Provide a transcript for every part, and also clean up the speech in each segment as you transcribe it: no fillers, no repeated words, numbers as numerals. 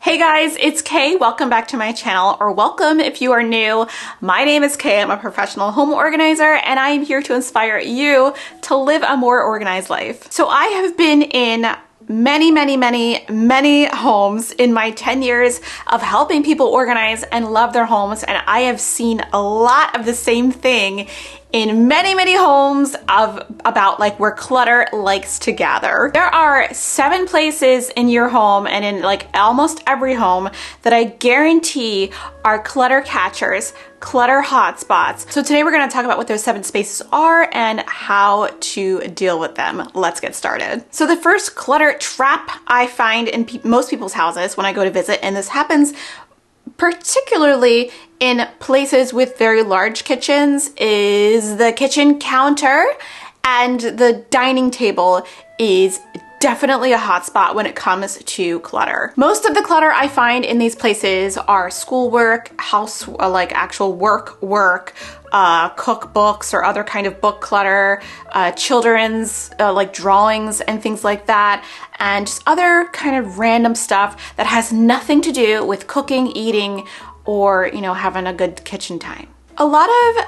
Hey guys, it's Kay. Welcome back to my channel, or welcome if you are new. My name is Kay. I'm a professional home organizer and I am here to inspire you to live a more organized life. So I have been in many homes in my 10 years of helping people organize and love their homes, and I have seen a lot of the same thing in many homes about like where clutter likes to gather. There are 7 places in your home and in like almost every home that I guarantee are clutter catchers, clutter hotspots. So today we're going to talk about what those 7 spaces are and how to deal with them. Let's get started. So the first clutter trap I find in most people's houses when I go to visit, and this happens particularly in places with very large kitchens, is the kitchen counter, and the dining table is definitely a hot spot when it comes to clutter. Most of the clutter I find in these places are schoolwork, like actual work, cookbooks or other kind of book clutter, children's like drawings and things like that, and just other kind of random stuff that has nothing to do with cooking, eating, or, you know, having a good kitchen time. A lot of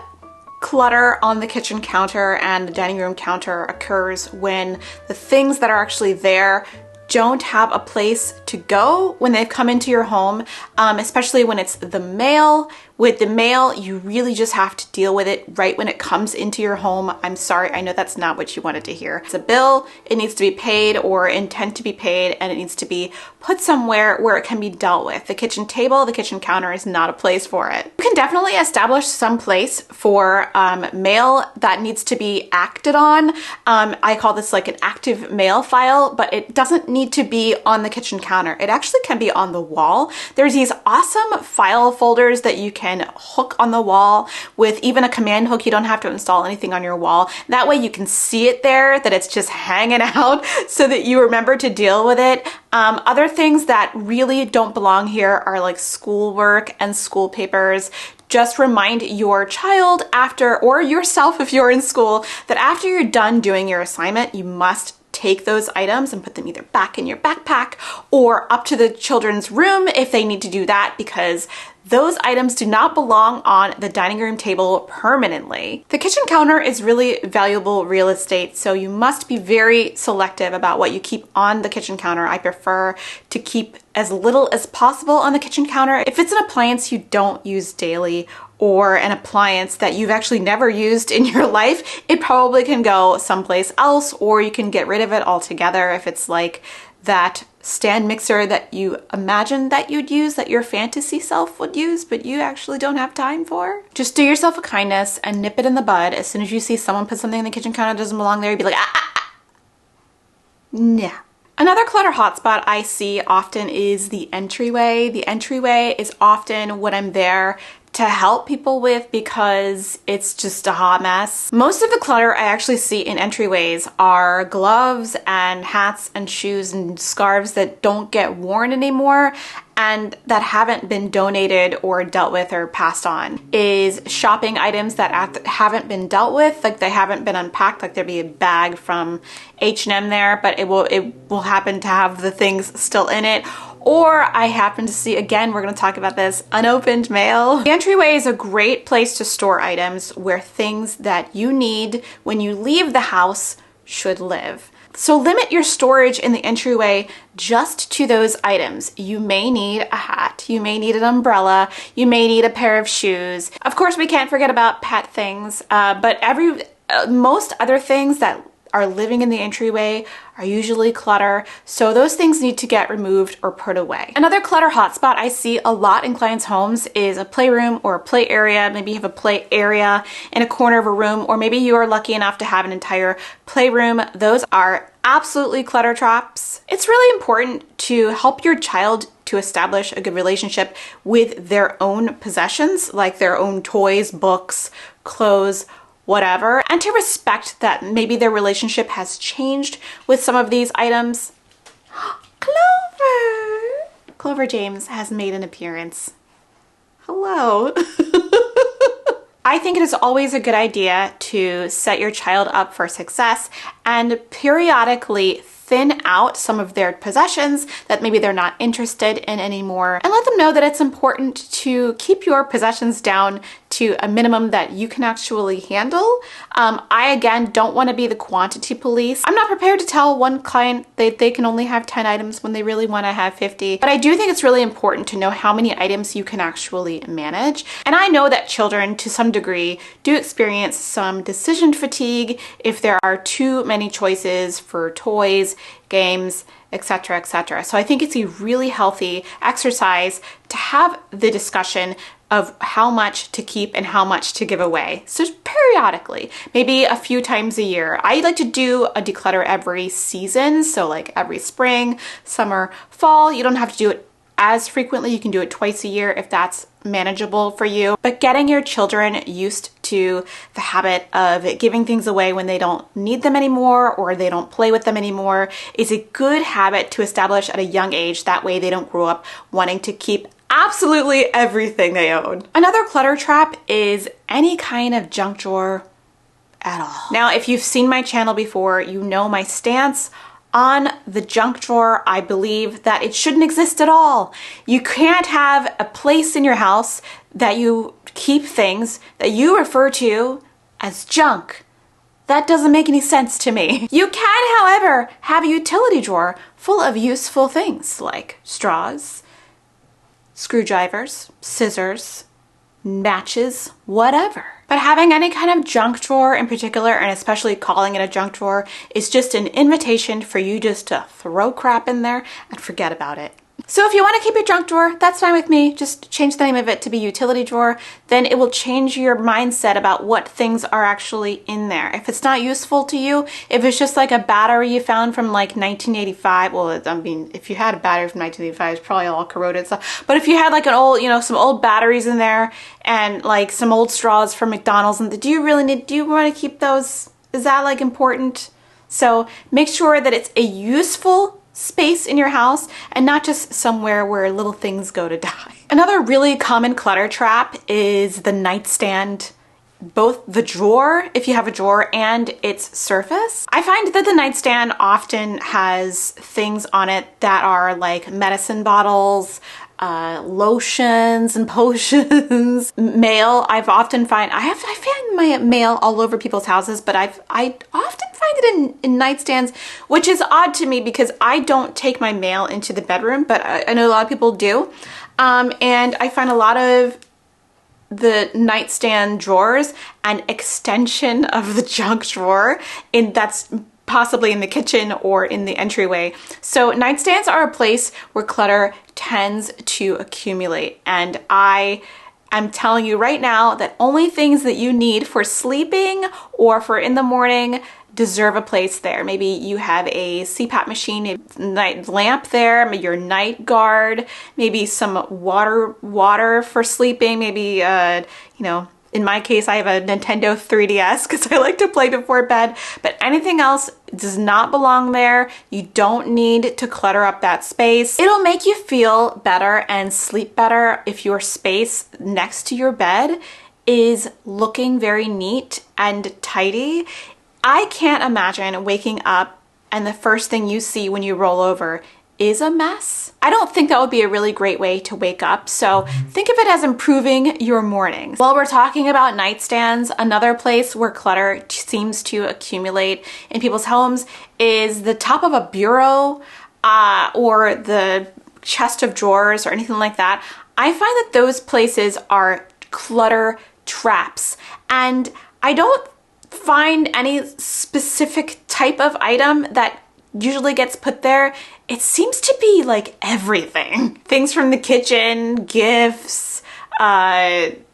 clutter on the kitchen counter and the dining room counter occurs when the things that are actually there don't have a place to go when they've come into your home, especially when it's the mail. With the mail, you really just have to deal with it right when it comes into your home. I'm sorry, I know that's not what you wanted to hear. It's a bill, it needs to be paid or intend to be paid, and it needs to be put somewhere where it can be dealt with. The kitchen table, the kitchen counter is not a place for it. You can definitely establish some place for mail that needs to be acted on. I call this like an active mail file, but it doesn't need to be on the kitchen counter. It actually can be on the wall. There's these awesome file folders that you can hook on the wall with even a command hook. You don't have to install anything on your wall. That way you can see it there, that it's just hanging out so that you remember to deal with it. Other things that really don't belong here are like schoolwork and school papers. Just remind your child after, or yourself if you're in school, that after you're done doing your assignment, you must take those items and put them either back in your backpack or up to the children's room if they need to do that, because those items do not belong on the dining room table permanently. The kitchen counter is really valuable real estate, so you must be very selective about what you keep on the kitchen counter. I prefer to keep as little as possible on the kitchen counter. If it's an appliance you don't use daily, or an appliance that you've actually never used in your life, it probably can go someplace else, or you can get rid of it altogether. If it's like that stand mixer that you imagine that you'd use, that your fantasy self would use, but you actually don't have time for. Just do yourself a kindness and nip it in the bud. As soon as you see someone put something in the kitchen counter that doesn't belong there, you'd be like, nah. Another clutter hotspot I see often is the entryway. The entryway is often what I'm there to help people with because it's just a hot mess. Most of the clutter I actually see in entryways are gloves and hats and shoes and scarves that don't get worn anymore and that haven't been donated or dealt with or passed on. Is shopping items that haven't been dealt with, like they haven't been unpacked, like there'd be a bag from H&M there, but it will happen to have the things still in it. Or I happen to see, again, we're going to talk about this, unopened mail. The entryway is a great place to store items where things that you need when you leave the house should live. So limit your storage in the entryway just to those items. You may need a hat, you may need an umbrella, you may need a pair of shoes. Of course, we can't forget about pet things, but most other things that are living in the entryway are usually clutter, so those things need to get removed or put away. Another clutter hotspot I see a lot in clients' homes is a playroom or a play area. Maybe you have a play area in a corner of a room, or maybe you are lucky enough to have an entire playroom. Those are absolutely clutter traps. It's really important to help your child to establish a good relationship with their own possessions, like their own toys, books, clothes, whatever, and to respect that maybe their relationship has changed with some of these items. Clover James has made an appearance. Hello. I think it is always a good idea to set your child up for success and periodically thin out some of their possessions that maybe they're not interested in anymore, and let them know that it's important to keep your possessions down to a minimum that you can actually handle. I, again, don't want to be the quantity police. I'm not prepared to tell one client that they can only have 10 items when they really want to have 50, but I do think it's really important to know how many items you can actually manage. And I know that children, to some degree, do experience some decision fatigue if there are too many choices for toys, games, etc., etc. So I think it's a really healthy exercise to have the discussion of how much to keep and how much to give away. So periodically, maybe a few times a year. I like to do a declutter every season. So like every spring, summer, fall. You don't have to do it as frequently. You can do it twice a year if that's manageable for you. But getting your children used to the habit of giving things away when they don't need them anymore or they don't play with them anymore is a good habit to establish at a young age. That way they don't grow up wanting to keep absolutely everything they own. Another clutter trap is any kind of junk drawer at all. Now, if you've seen my channel before, you know my stance on the junk drawer. I believe that it shouldn't exist at all. You can't have a place in your house that you keep things that you refer to as junk. That doesn't make any sense to me. You can, however, have a utility drawer full of useful things like straws, screwdrivers, scissors, matches, whatever. But having any kind of junk drawer in particular, and especially calling it a junk drawer, is just an invitation for you just to throw crap in there and forget about it. So if you want to keep your junk drawer, that's fine with me. Just change the name of it to be utility drawer. Then it will change your mindset about what things are actually in there. If it's not useful to you, if it's just like a battery you found from like 1985, well, I mean, if you had a battery from 1985, it's probably all corroded stuff. But if you had like an old, some old batteries in there and like some old straws from McDonald's, and do you want to keep those? Is that like important? So make sure that it's a useful space in your house and not just somewhere where little things go to die. Another really common clutter trap is the nightstand, both the drawer, if you have a drawer, and its surface. I find that the nightstand often has things on it that are like medicine bottles, lotions and potions, mail. I find my mail all over people's houses, but I often find it in nightstands, which is odd to me because I don't take my mail into the bedroom, but I know a lot of people do. And I find a lot of the nightstand drawers an extension of the junk drawer, and that's possibly in the kitchen or in the entryway. So nightstands are a place where clutter tends to accumulate, and I'm telling you right now that only things that you need for sleeping or for in the morning deserve a place there. Maybe you have a CPAP machine, a night lamp there, maybe your night guard, maybe some water for sleeping, maybe in my case, I have a Nintendo 3DS because I like to play before bed, but anything else does not belong there. You don't need to clutter up that space. It'll make you feel better and sleep better if your space next to your bed is looking very neat and tidy. I can't imagine waking up and the first thing you see when you roll over is a mess. I don't think that would be a really great way to wake up, so think of it as improving your mornings. While we're talking about nightstands, another place where clutter seems to accumulate in people's homes is the top of a bureau or the chest of drawers or anything like that. I find that those places are clutter traps, and I don't find any specific type of item that usually gets put there. It seems to be like everything. Things from the kitchen, gifts,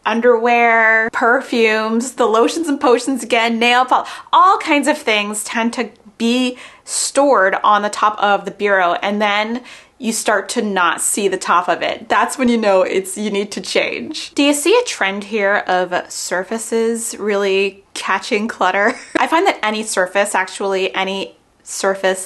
underwear, perfumes, the lotions and potions again, nail polish, all kinds of things tend to be stored on the top of the bureau, and then you start to not see the top of it. That's when you know you need to change. Do you see a trend here of surfaces really catching clutter? I find that any surface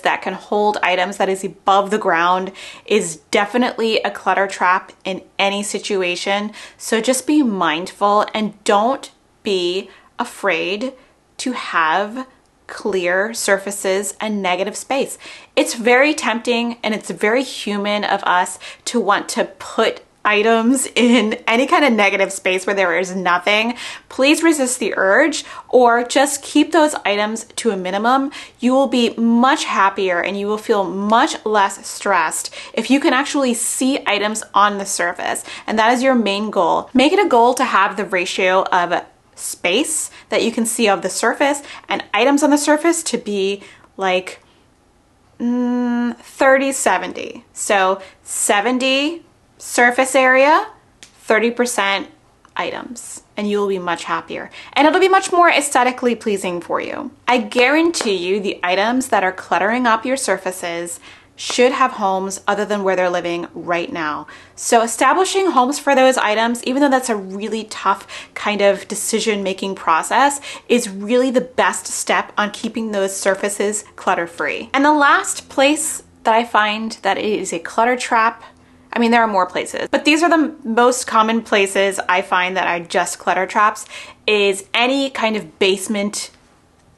that can hold items that is above the ground is definitely a clutter trap in any situation. So just be mindful and don't be afraid to have clear surfaces and negative space. It's very tempting and it's very human of us to want to put items in any kind of negative space where there is nothing. Please resist the urge, or just keep those items to a minimum. You will be much happier and you will feel much less stressed if you can actually see items on the surface. And that is your main goal. Make it a goal to have the ratio of space that you can see of the surface and items on the surface to be like 30-70. So 70 surface area, 30% items, and you will be much happier. And it'll be much more aesthetically pleasing for you. I guarantee you the items that are cluttering up your surfaces should have homes other than where they're living right now. So establishing homes for those items, even though that's a really tough kind of decision-making process, is really the best step on keeping those surfaces clutter-free. And the last place that I find that it is a clutter trap, I mean, there are more places, but these are the most common places I find that are just clutter traps, is any kind of basement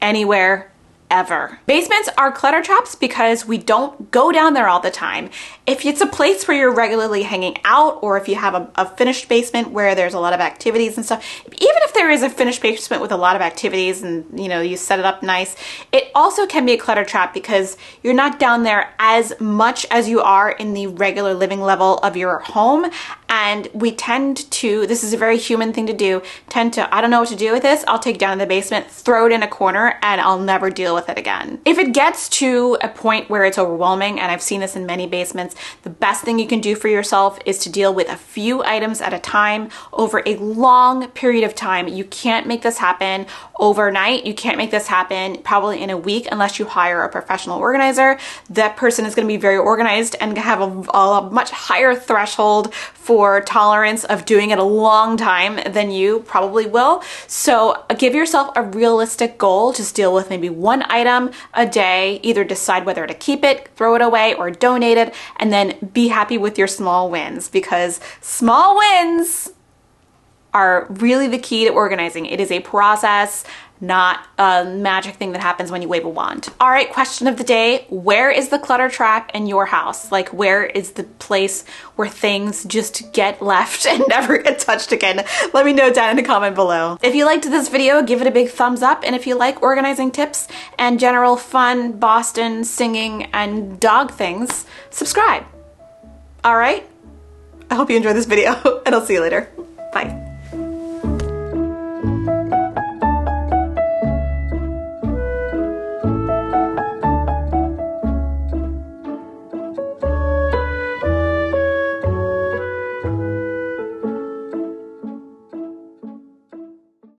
anywhere ever. Basements are clutter traps because we don't go down there all the time. If it's a place where you're regularly hanging out, or if you have a finished basement where there's a lot of activities and stuff, even if there is a finished basement with a lot of activities and you set it up nice, it also can be a clutter trap because you're not down there as much as you are in the regular living level of your home. And we tend to, this is a very human thing to do, I don't know what to do with this, I'll take it down in the basement, throw it in a corner, and I'll never deal with it again. If it gets to a point where it's overwhelming, and I've seen this in many basements, the best thing you can do for yourself is to deal with a few items at a time over a long period of time. You can't make this happen overnight. You can't make this happen probably in a week unless you hire a professional organizer. That person is going to be very organized and have a much higher threshold for tolerance of doing it a long time than you probably will. So give yourself a realistic goal. Just deal with maybe one item a day. Either decide whether to keep it, throw it away, or donate it, and then be happy with your small wins, because small wins are really the key to organizing. It is a process, not a magic thing that happens when you wave a wand. All right, question of the day. Where is the clutter trap in your house? Like, where is the place where things just get left and never get touched again? Let me know down in the comment below. If you liked this video, give it a big thumbs up. And if you like organizing tips and general fun Boston singing and dog things, subscribe. All right, I hope you enjoyed this video and I'll see you later. Bye.